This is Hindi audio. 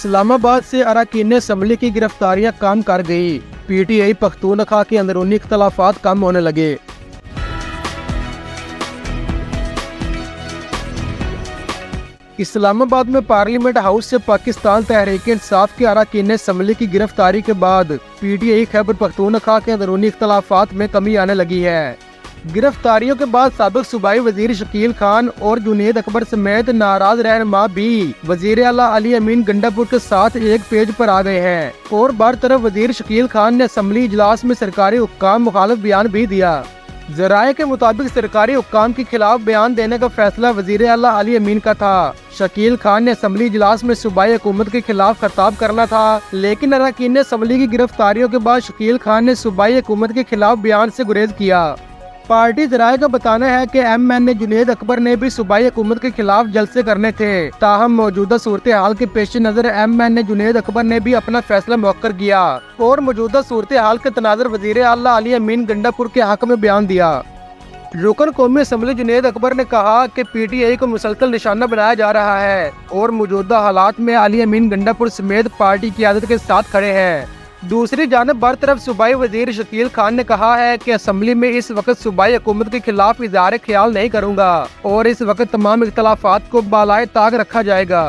इस्लामाबाद से अरकान असम्बली की गिरफ्तारियां कम कर गई। PTI पख्तूनख्वा के अंदरूनी इख्तलाफात कम होने लगे। इस्लामाबाद में पार्लियामेंट हाउस से पाकिस्तान तहरीक-ए-इंसाफ के अरकान असम्बली की गिरफ्तारी के बाद PTI खैबर पख्तूनख्वा के अंदरूनी इख्तलाफात में कमी आने लगी है। गिरफ्तारियों के बाद साबिक सूबाई वजीर शकील खान और जुनेद अकबर समेत नाराज रहनुमा भी वजीर आला अली अमीन गंडापुर के साथ एक पेज पर आ गए हैं। और बरतरफ वजीर शकील खान ने असम्बली इजलास में सरकारी हुक्काम मुखालिफ बयान भी दिया। जराये के मुताबिक सरकारी हुक्काम के खिलाफ बयान देने का फैसला वजीर आला अली अमीन का था। शकील खान ने असम्बली इजलास में सूबाई हुकूमत के खिलाफ खिताब करना था, लेकिन अरकान असम्बली की गिरफ्तारियों के बाद शकील खान ने सूबाई हुकूमत के खिलाफ बयान से गुरेज किया। पार्टी जराये का बताना है कि MNA जुनेद अकबर ने भी सूबाई हुकूमत के खिलाफ जलसे करने थे। ताहम मौजूदा सूरत हाल के पेश नज़र MNA जुनेद अकबर ने भी अपना फैसला मुअक्कर किया और मौजूदा सूरत हाल के तनाज़ुर वज़ीर आला अली अमीन गंडापुर के हक में बयान दिया। रुकन कौमी असम्बली जुनेद अकबर ने कहा कि PTI को मुसलसल निशाना बनाया जा रहा है और मौजूदा हालात में अली अमीन गंडापुर समेत पार्टी की क़यादत के साथ खड़े हैं। दूसरी जानब बरतरफ सूबाई वजीर शकील खान ने कहा है कि असम्बली में इस वक्त सूबाई हुकूमत के खिलाफ इज़हार ख्याल नहीं करूँगा और इस वक्त तमाम इख्तलाफात को बालाए ताक रखा जाएगा।